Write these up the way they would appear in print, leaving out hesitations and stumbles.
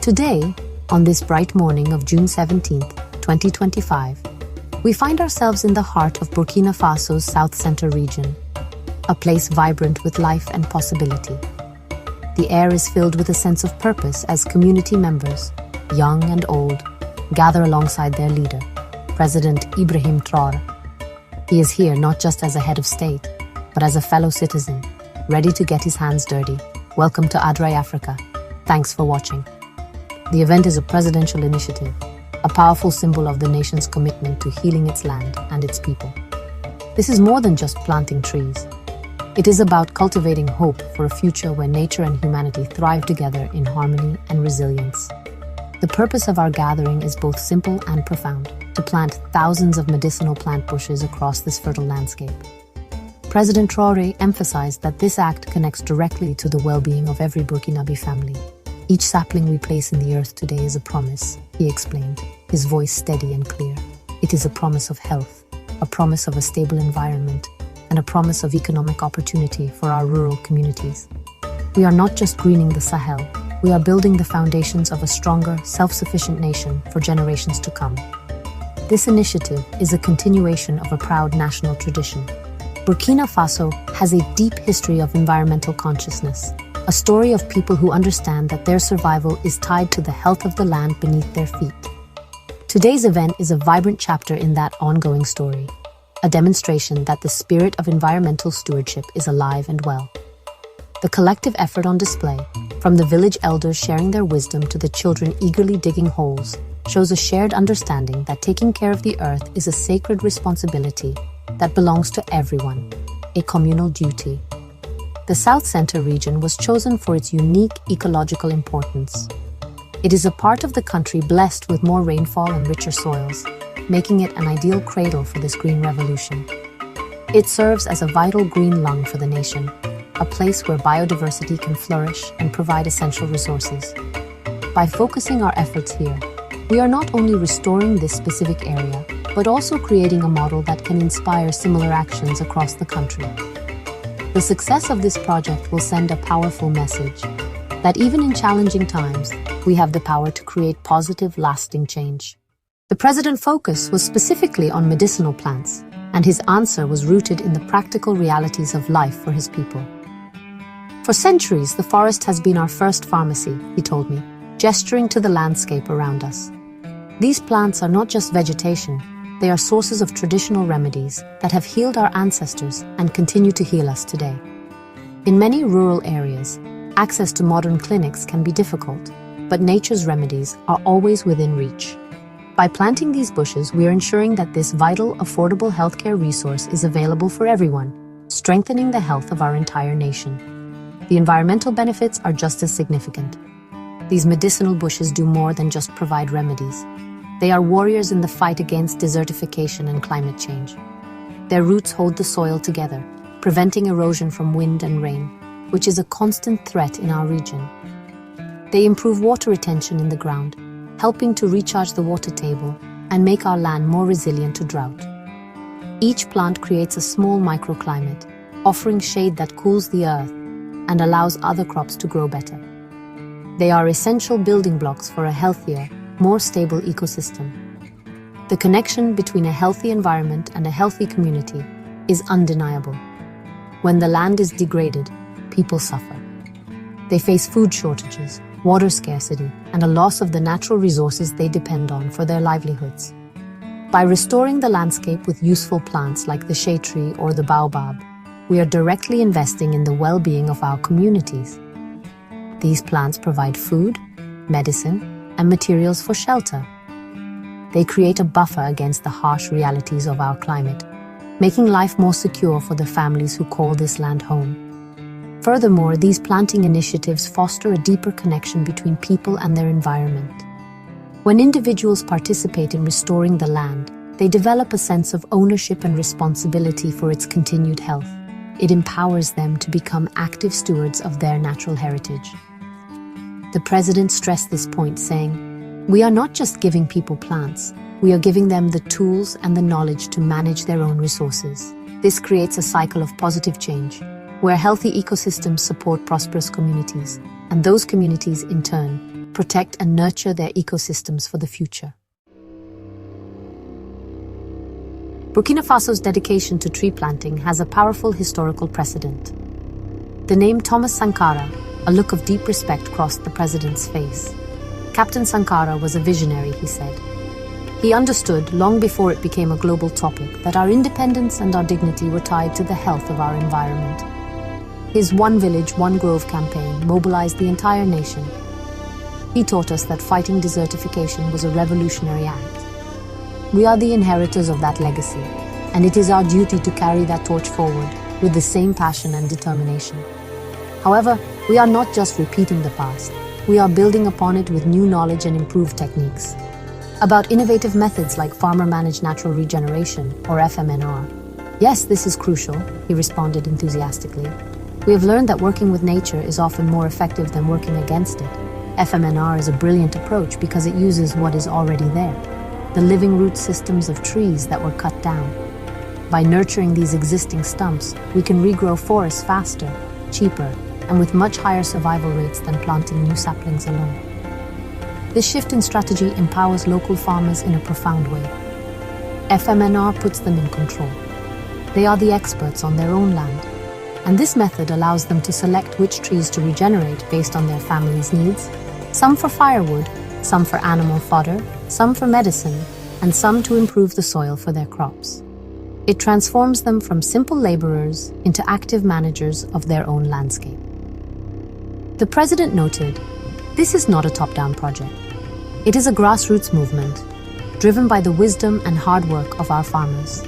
Today, on this bright morning of June 17th, 2025, we find ourselves in the heart of Burkina Faso's South Center region, a place vibrant with life and possibility. The air is filled with a sense of purpose as community members, young and old, gather alongside their leader, President Ibrahim Traoré. He is here not just as a head of state, but as a fellow citizen, ready to get his hands dirty. Welcome to Adrai Africa. Thanks for watching. The event is a presidential initiative, a powerful symbol of the nation's commitment to healing its land and its people. This is more than just planting trees. It is about cultivating hope for a future where nature and humanity thrive together in harmony and resilience. The purpose of our gathering is both simple and profound: to plant thousands of medicinal plant bushes across this fertile landscape. President Traoré emphasized that this act connects directly to the well-being of every Burkinabe family. Each sapling we place in the earth today is a promise, he explained, his voice steady and clear. It is a promise of health, a promise of a stable environment, and a promise of economic opportunity for our rural communities. We are not just greening the Sahel, we are building the foundations of a stronger, self-sufficient nation for generations to come. This initiative is a continuation of a proud national tradition. Burkina Faso has a deep history of environmental consciousness, a story of people who understand that their survival is tied to the health of the land beneath their feet. Today's event is a vibrant chapter in that ongoing story, a demonstration that the spirit of environmental stewardship is alive and well. The collective effort on display, from the village elders sharing their wisdom to the children eagerly digging holes, shows a shared understanding that taking care of the earth is a sacred responsibility that belongs to everyone, a communal duty. The South Center region was chosen for its unique ecological importance. It is a part of the country blessed with more rainfall and richer soils, making it an ideal cradle for this green revolution. It serves as a vital green lung for the nation, a place where biodiversity can flourish and provide essential resources. By focusing our efforts here, we are not only restoring this specific area, but also creating a model that can inspire similar actions across the country. The success of this project will send a powerful message that even in challenging times, we have the power to create positive, lasting change. The president's focus was specifically on medicinal plants, and his answer was rooted in the practical realities of life for his people. For centuries, the forest has been our first pharmacy, he told me, gesturing to the landscape around us. These plants are not just vegetation, they are sources of traditional remedies that have healed our ancestors and continue to heal us today. In many rural areas, access to modern clinics can be difficult, but nature's remedies are always within reach. By planting these bushes, we are ensuring that this vital, affordable healthcare resource is available for everyone, strengthening the health of our entire nation. The environmental benefits are just as significant. These medicinal bushes do more than just provide remedies. They are warriors in the fight against desertification and climate change. Their roots hold the soil together, preventing erosion from wind and rain, which is a constant threat in our region. They improve water retention in the ground, helping to recharge the water table and make our land more resilient to drought. Each plant creates a small microclimate, offering shade that cools the earth and allows other crops to grow better. They are essential building blocks for a healthier, more stable ecosystem. The connection between a healthy environment and a healthy community is undeniable. When the land is degraded, people suffer. They face food shortages, water scarcity, and a loss of the natural resources they depend on for their livelihoods. By restoring the landscape with useful plants like the shade tree or the baobab, we are directly investing in the well-being of our communities. These plants provide food, medicine, and materials for shelter. They create a buffer against the harsh realities of our climate, making life more secure for the families who call this land home. Furthermore, these planting initiatives foster a deeper connection between people and their environment. When individuals participate in restoring the land, they develop a sense of ownership and responsibility for its continued health. It empowers them to become active stewards of their natural heritage. The president stressed this point, saying, "We are not just giving people plants, we are giving them the tools and the knowledge to manage their own resources." This creates a cycle of positive change, where healthy ecosystems support prosperous communities, and those communities, in turn, protect and nurture their ecosystems for the future. Burkina Faso's dedication to tree planting has a powerful historical precedent. The name Thomas Sankara, a look of deep respect crossed the president's face. Captain Sankara was a visionary, he said. He understood, long before it became a global topic, that our independence and our dignity were tied to the health of our environment. His One Village, One Grove campaign mobilized the entire nation. He taught us that fighting desertification was a revolutionary act. We are the inheritors of that legacy, and it is our duty to carry that torch forward with the same passion and determination. However, we are not just repeating the past, we are building upon it with new knowledge and improved techniques. About innovative methods like farmer-managed natural regeneration, or FMNR. Yes, this is crucial, he responded enthusiastically. We have learned that working with nature is often more effective than working against it. FMNR is a brilliant approach because it uses what is already there, the living root systems of trees that were cut down. By nurturing these existing stumps, we can regrow forests faster, cheaper, and with much higher survival rates than planting new saplings alone. This shift in strategy empowers local farmers in a profound way. FMNR puts them in control. They are the experts on their own land, and this method allows them to select which trees to regenerate based on their family's needs, some for firewood, some for animal fodder, some for medicine, and some to improve the soil for their crops. It transforms them from simple laborers into active managers of their own landscape. The president noted, "This is not a top-down project. It is a grassroots movement, driven by the wisdom and hard work of our farmers.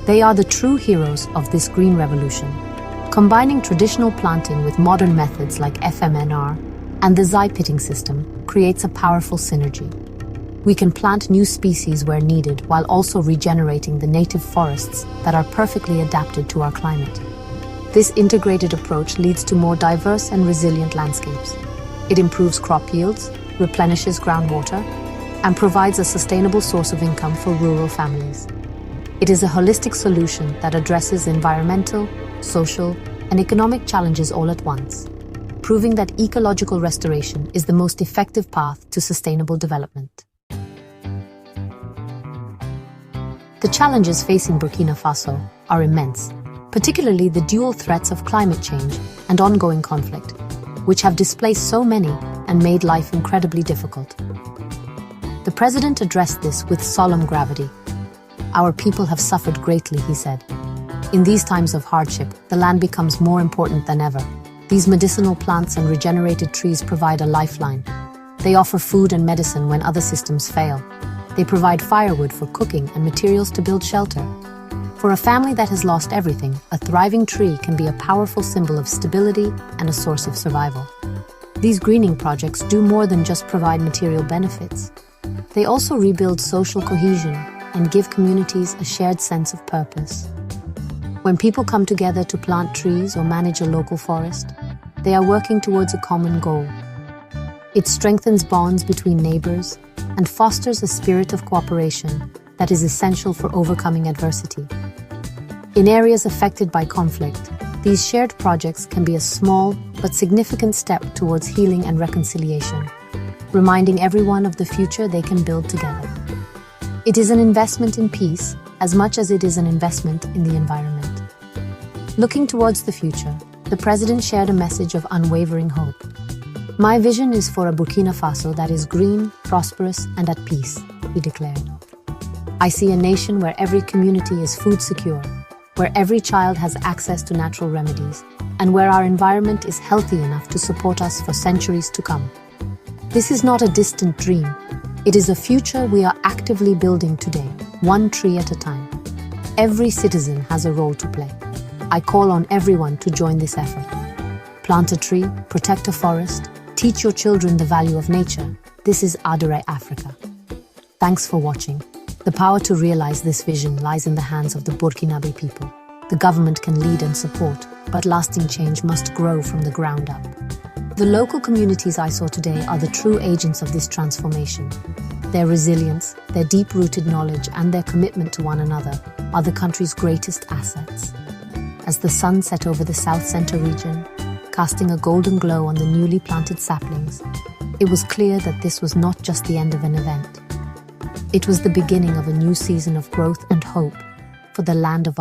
They are the true heroes of this green revolution." Combining traditional planting with modern methods like FMNR and the pitting system creates a powerful synergy. We can plant new species where needed while also regenerating the native forests that are perfectly adapted to our climate. This integrated approach leads to more diverse and resilient landscapes. It improves crop yields, replenishes groundwater, and provides a sustainable source of income for rural families. It is a holistic solution that addresses environmental, social, and economic challenges all at once, proving that ecological restoration is the most effective path to sustainable development. The challenges facing Burkina Faso are immense, particularly the dual threats of climate change and ongoing conflict, which have displaced so many and made life incredibly difficult. The president addressed this with solemn gravity. "Our people have suffered greatly," he said. "In these times of hardship, the land becomes more important than ever. These medicinal plants and regenerated trees provide a lifeline. They offer food and medicine when other systems fail. They provide firewood for cooking and materials to build shelter. For a family that has lost everything, a thriving tree can be a powerful symbol of stability and a source of survival." These greening projects do more than just provide material benefits. They also rebuild social cohesion and give communities a shared sense of purpose. When people come together to plant trees or manage a local forest, they are working towards a common goal. It strengthens bonds between neighbors and fosters a spirit of cooperation that is essential for overcoming adversity. In areas affected by conflict, these shared projects can be a small but significant step towards healing and reconciliation, reminding everyone of the future they can build together. It is an investment in peace as much as it is an investment in the environment. Looking towards the future, the president shared a message of unwavering hope. "My vision is for a Burkina Faso that is green, prosperous, and at peace," he declared. "I see a nation where every community is food secure, where every child has access to natural remedies, and where our environment is healthy enough to support us for centuries to come. This is not a distant dream. It is a future we are actively building today, one tree at a time. Every citizen has a role to play. I call on everyone to join this effort. Plant a tree, protect a forest, teach your children the value of nature. This is Adare Africa." Thanks for watching. The power to realize this vision lies in the hands of the Burkinabe people. The government can lead and support, but lasting change must grow from the ground up. The local communities I saw today are the true agents of this transformation. Their resilience, their deep-rooted knowledge, and their commitment to one another are the country's greatest assets. As the sun set over the South Center region, casting a golden glow on the newly planted saplings, It was clear that this was not just the end of an event. It was the beginning of a new season of growth and hope for the land of